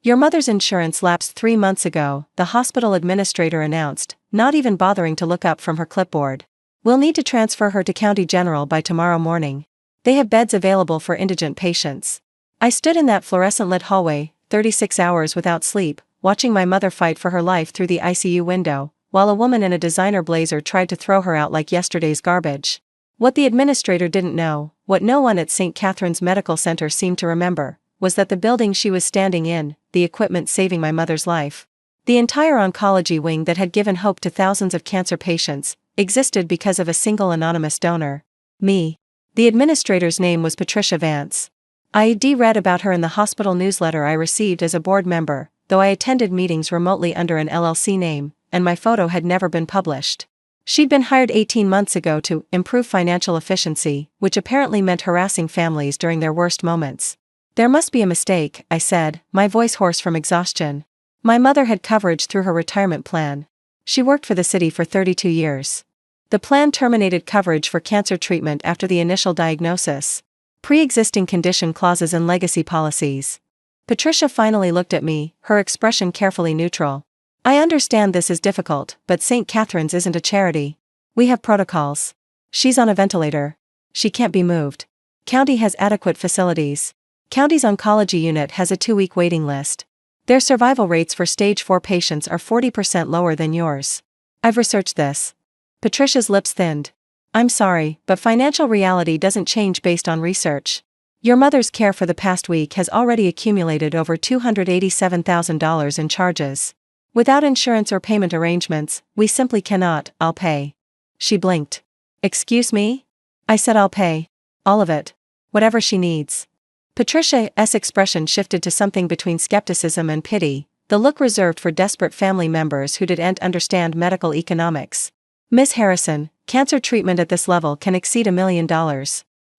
Your mother's insurance lapsed 3 months ago, the hospital administrator announced, not even bothering to look up from her clipboard. We'll need to transfer her to County General by tomorrow morning. They have beds available for indigent patients. I stood in that fluorescent-lit hallway, 36 hours without sleep, watching my mother fight for her life through the ICU window, while a woman in a designer blazer tried to throw her out like yesterday's garbage. What the administrator didn't know, what no one at St. Catherine's Medical Center seemed to remember, was that the building she was standing in, the equipment saving my mother's life, the entire oncology wing that had given hope to thousands of cancer patients, existed because of a single anonymous donor. Me. The administrator's name was Patricia Vance. I'd read about her in the hospital newsletter I received as a board member, though I attended meetings remotely under an LLC name, and my photo had never been published. She'd been hired 18 months ago to improve financial efficiency, which apparently meant harassing families during their worst moments. There must be a mistake, I said, my voice hoarse from exhaustion. My mother had coverage through her retirement plan. She worked for the city for 32 years. The plan terminated coverage for cancer treatment after the initial diagnosis. Pre-existing condition clauses and legacy policies. Patricia finally looked at me, her expression carefully neutral. I understand this is difficult, but St. Catherine's isn't a charity. We have protocols. She's on a ventilator. She can't be moved. County has adequate facilities. County's oncology unit has a 2-week waiting list. Their survival rates for stage 4 patients are 40% lower than yours. I've researched this. Patricia's lips thinned. I'm sorry, but financial reality doesn't change based on research. Your mother's care for the past week has already accumulated over $287,000 in charges. Without insurance or payment arrangements, we simply cannot. I'll pay. She blinked. Excuse me? I said I'll pay. All of it. Whatever she needs. Patricia's expression shifted to something between skepticism and pity, the look reserved for desperate family members who didn't understand medical economics. Miss Harrison, cancer treatment at this level can exceed $1 million.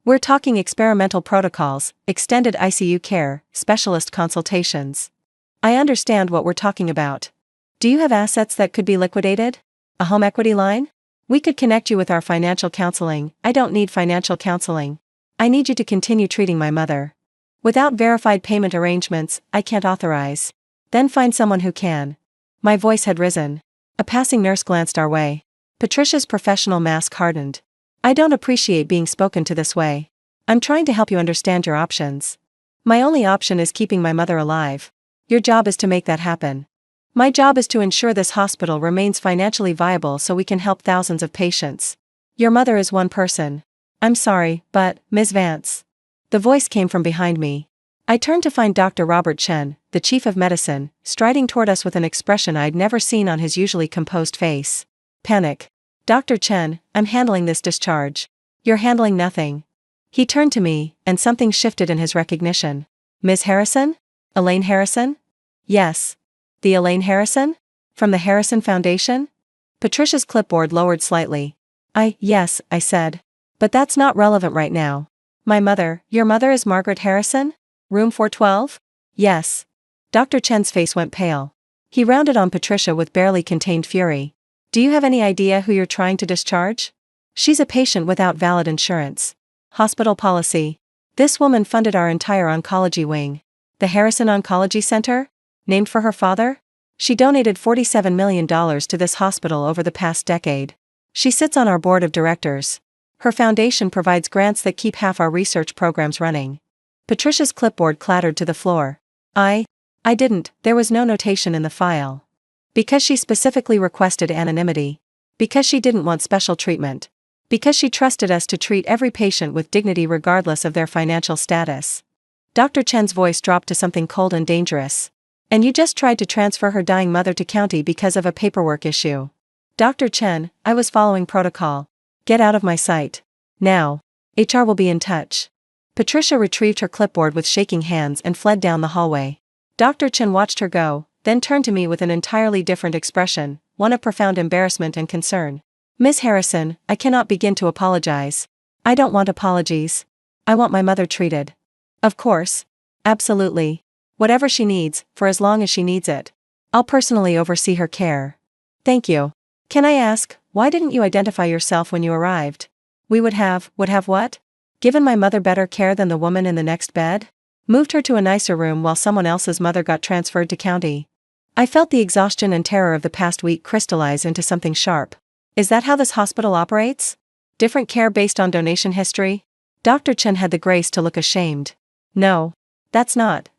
We're talking experimental protocols, extended ICU care, specialist consultations. I understand what we're talking about. Do you have assets that could be liquidated? A home equity line? We could connect you with our financial counseling. I don't need financial counseling. I need you to continue treating my mother. Without verified payment arrangements, I can't authorize. Then find someone who can. My voice had risen. A passing nurse glanced our way. Patricia's professional mask hardened. I don't appreciate being spoken to this way. I'm trying to help you understand your options. My only option is keeping my mother alive. Your job is to make that happen. My job is to ensure this hospital remains financially viable so we can help thousands of patients. Your mother is one person. I'm sorry, but, Ms. Vance. The voice came from behind me. I turned to find Dr. Robert Chen, the chief of medicine, striding toward us with an expression I'd never seen on his usually composed face. Panic. Dr. Chen, I'm handling this discharge. You're handling nothing. He turned to me, and something shifted in his recognition. Ms. Harrison? Elaine Harrison? Yes. The Elaine Harrison? From the Harrison Foundation? Patricia's clipboard lowered slightly. Yes, I said. But that's not relevant right now. My mother, your mother is Margaret Harrison? Room 412? Yes. Dr. Chen's face went pale. He rounded on Patricia with barely contained fury. Do you have any idea who you're trying to discharge? She's a patient without valid insurance. Hospital policy. This woman funded our entire oncology wing. The Harrison Oncology Center? Named for her father? She donated $47 million to this hospital over the past decade. She sits on our board of directors. Her foundation provides grants that keep half our research programs running. Patricia's clipboard clattered to the floor. I didn't, there was no notation in the file. Because she specifically requested anonymity. Because she didn't want special treatment. Because she trusted us to treat every patient with dignity regardless of their financial status. Dr. Chen's voice dropped to something cold and dangerous. And you just tried to transfer her dying mother to county because of a paperwork issue. Dr. Chen, I was following protocol. Get out of my sight. Now. HR will be in touch. Patricia retrieved her clipboard with shaking hands and fled down the hallway. Dr. Chen watched her go, then turned to me with an entirely different expression, one of profound embarrassment and concern. Miss Harrison, I cannot begin to apologize. I don't want apologies. I want my mother treated. Of course. Absolutely. Whatever she needs, for as long as she needs it. I'll personally oversee her care. Thank you. Can I ask, why didn't you identify yourself when you arrived? We would have what? Given my mother better care than the woman in the next bed? Moved her to a nicer room while someone else's mother got transferred to county. I felt the exhaustion and terror of the past week crystallize into something sharp. Is that how this hospital operates? Different care based on donation history? Dr. Chen had the grace to look ashamed. No. That's not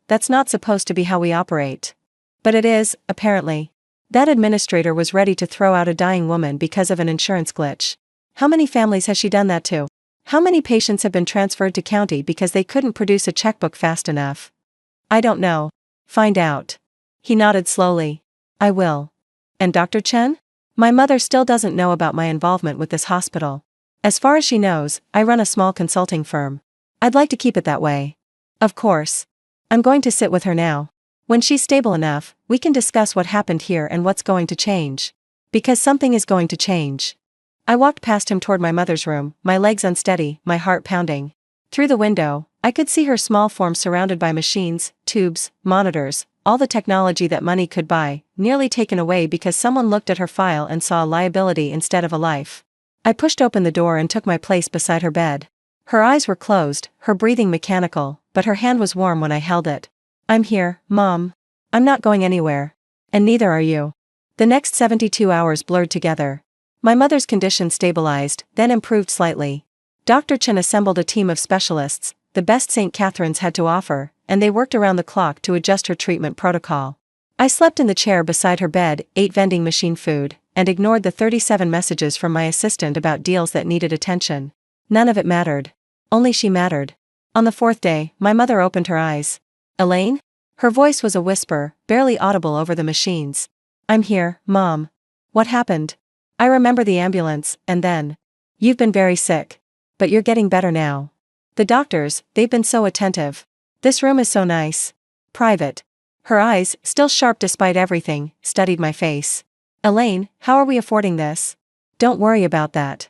supposed to be how we operate. But it is, apparently. That administrator was ready to throw out a dying woman because of an insurance glitch. How many families has she done that to? How many patients have been transferred to county because they couldn't produce a checkbook fast enough? I don't know. Find out. He nodded slowly. I will. And Dr. Chen? My mother still doesn't know about my involvement with this hospital. As far as she knows, I run a small consulting firm. I'd like to keep it that way. Of course. I'm going to sit with her now. When she's stable enough, we can discuss what happened here and what's going to change. Because something is going to change. I walked past him toward my mother's room, my legs unsteady, my heart pounding. Through the window, I could see her small form surrounded by machines, tubes, monitors, all the technology that money could buy, nearly taken away because someone looked at her file and saw a liability instead of a life. I pushed open the door and took my place beside her bed. Her eyes were closed, her breathing mechanical, but her hand was warm when I held it. I'm here, Mom. I'm not going anywhere. And neither are you. The next 72 hours blurred together. My mother's condition stabilized, then improved slightly. Dr. Chen assembled a team of specialists, the best St. Catherine's had to offer, and they worked around the clock to adjust her treatment protocol. I slept in the chair beside her bed, ate vending machine food, and ignored the 37 messages from my assistant about deals that needed attention. None of it mattered. Only she mattered. On the fourth day, my mother opened her eyes. Elaine? Her voice was a whisper, barely audible over the machines. I'm here, Mom. What happened? I remember the ambulance, and then. You've been very sick. But you're getting better now. The doctors, they've been so attentive. This room is so nice. Private. Her eyes, still sharp despite everything, studied my face. Elaine, how are we affording this? Don't worry about that.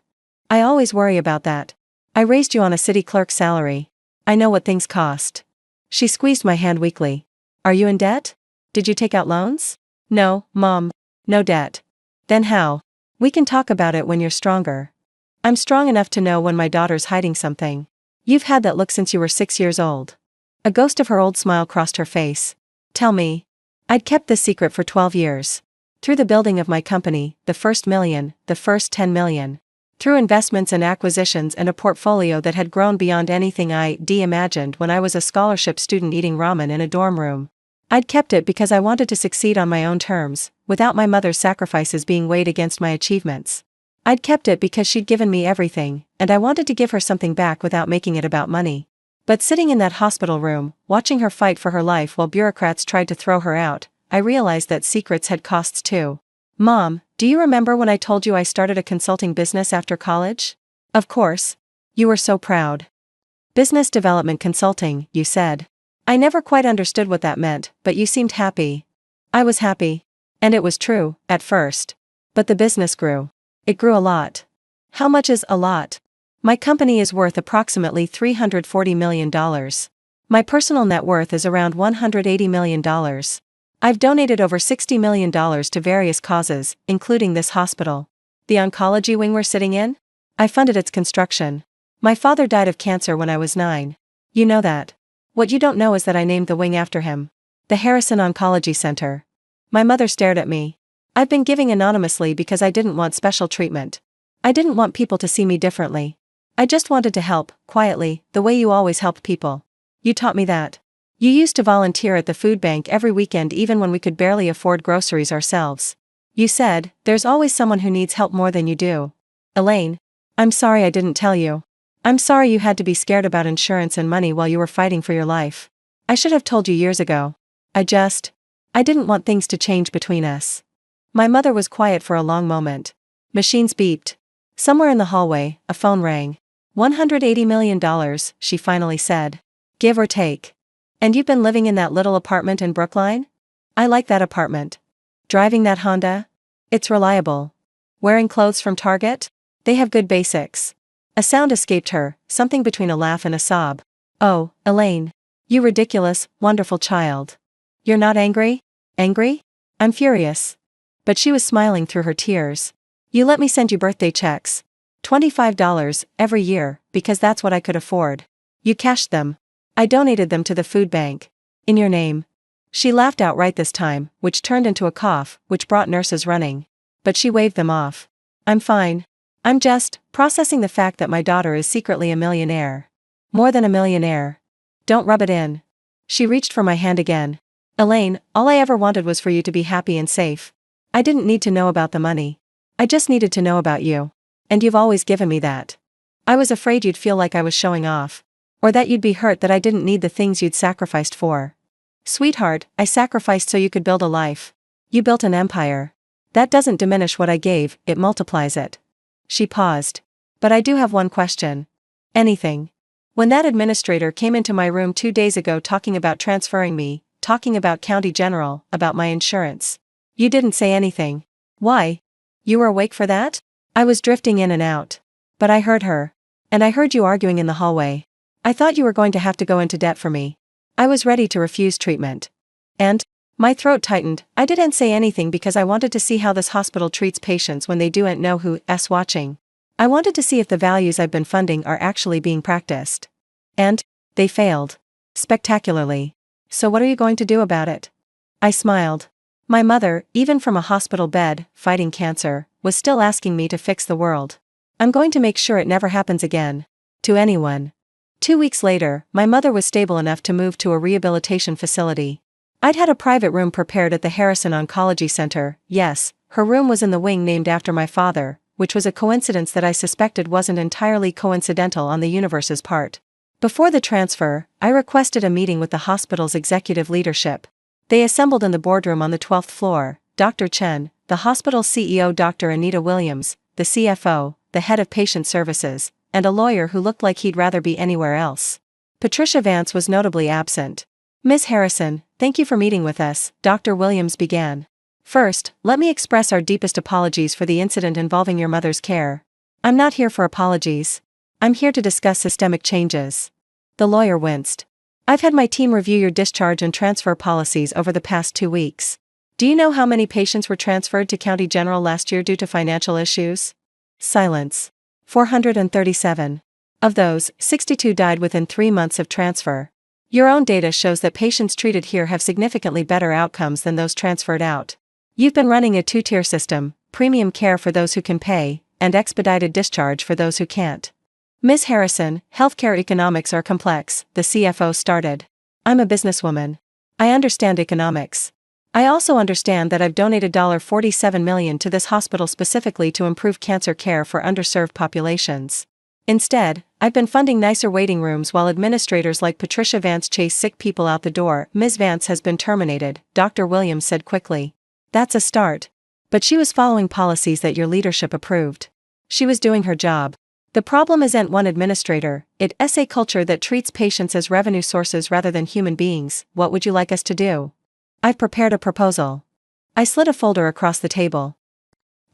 I always worry about that. I raised you on a city clerk's salary. I know what things cost. She squeezed my hand weakly. Are you in debt? Did you take out loans? No, Mom. No debt. Then how? We can talk about it when you're stronger. I'm strong enough to know when my daughter's hiding something. You've had that look since you were 6 years old. A ghost of her old smile crossed her face. Tell me. I'd kept this secret for 12 years. Through the building of my company, the first million, the first 10 million. Through investments and acquisitions and a portfolio that had grown beyond anything I'd imagined when I was a scholarship student eating ramen in a dorm room. I'd kept it because I wanted to succeed on my own terms, without my mother's sacrifices being weighed against my achievements. I'd kept it because she'd given me everything, and I wanted to give her something back without making it about money. But sitting in that hospital room, watching her fight for her life while bureaucrats tried to throw her out, I realized that secrets had costs too. Mom, do you remember when I told you I started a consulting business after college? Of course. You were so proud. Business development consulting, you said. I never quite understood what that meant, but you seemed happy. I was happy. And it was true, at first. But the business grew. It grew a lot. How much is a lot? My company is worth approximately $340 million. My personal net worth is around $180 million. I've donated over $60 million to various causes, including this hospital. The oncology wing we're sitting in? I funded its construction. My father died of cancer when I was 9. You know that. What you don't know is that I named the wing after him. The Harrison Oncology Center. My mother stared at me. I've been giving anonymously because I didn't want special treatment. I didn't want people to see me differently. I just wanted to help, quietly, the way you always help people. You taught me that. You used to volunteer at the food bank every weekend even when we could barely afford groceries ourselves. You said, there's always someone who needs help more than you do. Elaine, I'm sorry I didn't tell you. I'm sorry you had to be scared about insurance and money while you were fighting for your life. I should have told you years ago. I didn't want things to change between us. My mother was quiet for a long moment. Machines beeped. Somewhere in the hallway, a phone rang. $180 million, she finally said. Give or take. And you've been living in that little apartment in Brookline? I like that apartment. Driving that Honda? It's reliable. Wearing clothes from Target? They have good basics. A sound escaped her, something between a laugh and a sob. Oh, Elaine. You ridiculous, wonderful child. You're not angry? Angry? I'm furious. But she was smiling through her tears. You let me send you birthday checks. $25 every year, because that's what I could afford. You cashed them. I donated them to the food bank. In your name. She laughed outright this time, which turned into a cough, which brought nurses running. But she waved them off. I'm fine. I'm just processing the fact that my daughter is secretly a millionaire. More than a millionaire. Don't rub it in. She reached for my hand again. Elaine, all I ever wanted was for you to be happy and safe. I didn't need to know about the money. I just needed to know about you. And you've always given me that. I was afraid you'd feel like I was showing off. Or that you'd be hurt that I didn't need the things you'd sacrificed for. Sweetheart, I sacrificed so you could build a life. You built an empire. That doesn't diminish what I gave, it multiplies it. She paused. But I do have one question. Anything. When that administrator came into my room 2 days ago talking about transferring me, talking about County General, about my insurance. You didn't say anything. Why? You were awake for that? I was drifting in and out. But I heard her. And I heard you arguing in the hallway. I thought you were going to have to go into debt for me. I was ready to refuse treatment. And, my throat tightened, I didn't say anything because I wanted to see how this hospital treats patients when they don't know who's watching. I wanted to see if the values I've been funding are actually being practiced. And, they failed. Spectacularly. So what are you going to do about it? I smiled. My mother, even from a hospital bed, fighting cancer, was still asking me to fix the world. I'm going to make sure it never happens again. To anyone. 2 weeks later, my mother was stable enough to move to a rehabilitation facility. I'd had a private room prepared at the Harrison Oncology Center. Yes, her room was in the wing named after my father, which was a coincidence that I suspected wasn't entirely coincidental on the universe's part. Before the transfer, I requested a meeting with the hospital's executive leadership. They assembled in the boardroom on the 12th floor, Dr. Chen, the hospital CEO Dr. Anita Williams, the CFO, the head of patient services, and a lawyer who looked like he'd rather be anywhere else. Patricia Vance was notably absent. Ms. Harrison, thank you for meeting with us, Dr. Williams began. First, let me express our deepest apologies for the incident involving your mother's care. I'm not here for apologies. I'm here to discuss systemic changes. The lawyer winced. I've had my team review your discharge and transfer policies over the past 2 weeks. Do you know how many patients were transferred to County General last year due to financial issues? Silence. 437. Of those, 62 died within 3 months of transfer. Your own data shows that patients treated here have significantly better outcomes than those transferred out. You've been running a 2-tier system, premium care for those who can pay, and expedited discharge for those who can't. Ms. Harrison, healthcare economics are complex, the CFO started. I'm a businesswoman. I understand economics. I also understand that I've donated $47 million to this hospital specifically to improve cancer care for underserved populations. Instead, I've been funding nicer waiting rooms while administrators like Patricia Vance chase sick people out the door. Ms. Vance has been terminated, Dr. Williams said quickly. That's a start. But she was following policies that your leadership approved. She was doing her job. The problem isn't one administrator, it's a culture that treats patients as revenue sources rather than human beings. What would you like us to do? I've prepared a proposal. I slid a folder across the table.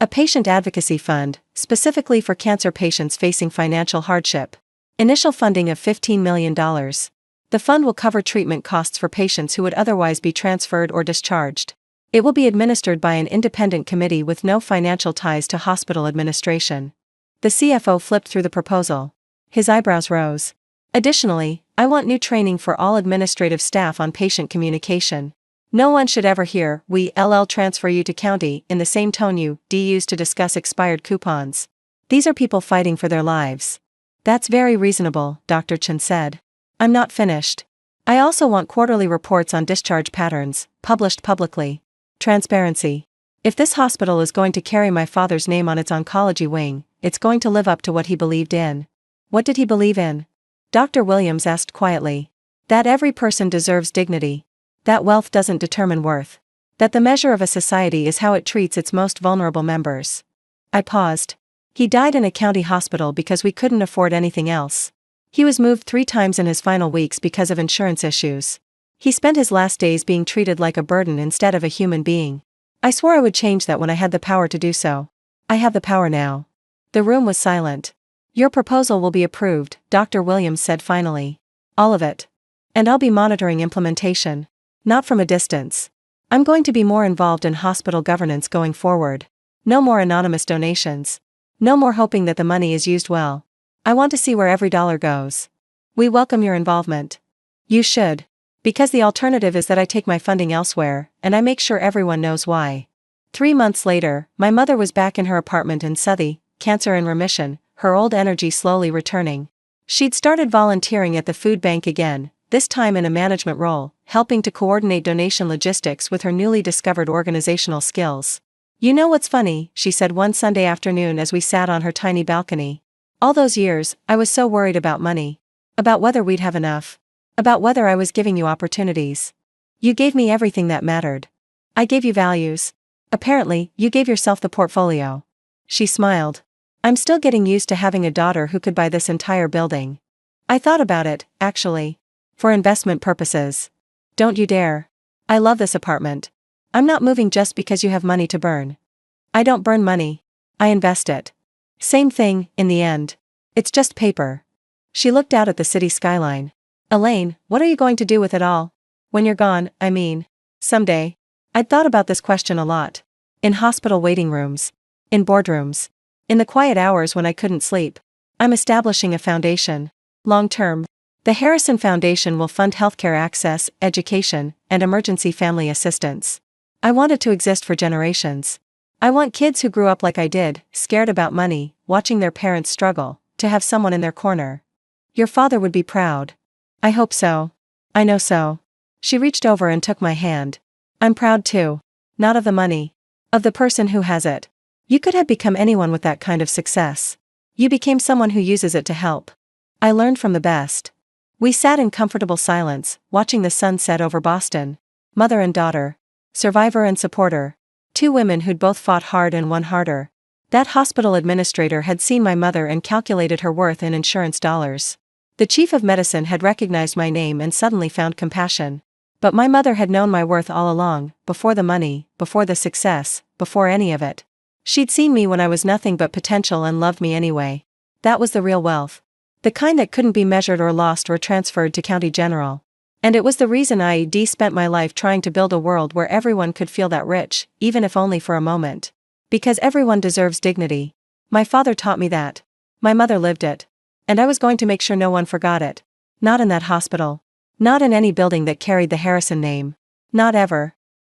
A patient advocacy fund, specifically for cancer patients facing financial hardship. Initial funding of $15 million. The fund will cover treatment costs for patients who would otherwise be transferred or discharged. It will be administered by an independent committee with no financial ties to hospital administration. The CFO flipped through the proposal. His eyebrows rose. Additionally, I want new training for all administrative staff on patient communication. No one should ever hear, "We transfer you to county," in the same tone you use to discuss expired coupons. These are people fighting for their lives. That's very reasonable, Dr. Chen said. I'm not finished. I also want quarterly reports on discharge patterns, published publicly. Transparency. If this hospital is going to carry my father's name on its oncology wing, it's going to live up to what he believed in. What did he believe in? Dr. Williams asked quietly. That every person deserves dignity. That wealth doesn't determine worth. That the measure of a society is how it treats its most vulnerable members. I paused. He died in a county hospital because we couldn't afford anything else. He was moved 3 times in his final weeks because of insurance issues. He spent his last days being treated like a burden instead of a human being. I swore I would change that when I had the power to do so. I have the power now. The room was silent. Your proposal will be approved, Dr. Williams said finally. All of it. And I'll be monitoring implementation. Not from a distance. I'm going to be more involved in hospital governance going forward. No more anonymous donations. No more hoping that the money is used well. I want to see where every dollar goes. We welcome your involvement. You should. Because the alternative is that I take my funding elsewhere, and I make sure everyone knows why. 3 months later, my mother was back in her apartment in Southie, cancer in remission, her old energy slowly returning. She'd started volunteering at the food bank again, this time in a management role, helping to coordinate donation logistics with her newly discovered organizational skills. You know what's funny, she said one Sunday afternoon as we sat on her tiny balcony. All those years, I was so worried about money. About whether we'd have enough. About whether I was giving you opportunities. You gave me everything that mattered. I gave you values. Apparently, you gave yourself the portfolio. She smiled. I'm still getting used to having a daughter who could buy this entire building. I thought about it, actually. For investment purposes. Don't you dare. I love this apartment. I'm not moving just because you have money to burn. I don't burn money. I invest it. Same thing, in the end. It's just paper. She looked out at the city skyline. Elaine, what are you going to do with it all? When you're gone, I mean. Someday. I'd thought about this question a lot. In hospital waiting rooms. In boardrooms. In the quiet hours when I couldn't sleep. I'm establishing a foundation. Long term. The Harrison Foundation will fund healthcare access, education, and emergency family assistance. I want it to exist for generations. I want kids who grew up like I did, scared about money, watching their parents struggle, to have someone in their corner. Your father would be proud. I hope so. I know so. She reached over and took my hand. I'm proud too. Not of the money. Of the person who has it. You could have become anyone with that kind of success. You became someone who uses it to help. I learned from the best. We sat in comfortable silence, watching the sun set over Boston. Mother and daughter. Survivor and supporter. Two women who'd both fought hard and won harder. That hospital administrator had seen my mother and calculated her worth in insurance dollars. The chief of medicine had recognized my name and suddenly found compassion. But my mother had known my worth all along, before the money, before the success, before any of it. She'd seen me when I was nothing but potential and loved me anyway. That was the real wealth. The kind that couldn't be measured or lost or transferred to County General. And it was the reason I spent my life trying to build a world where everyone could feel that rich, even if only for a moment. Because everyone deserves dignity. My father taught me that. My mother lived it. And I was going to make sure no one forgot it. Not in that hospital. Not in any building that carried the Harrison name. Not ever.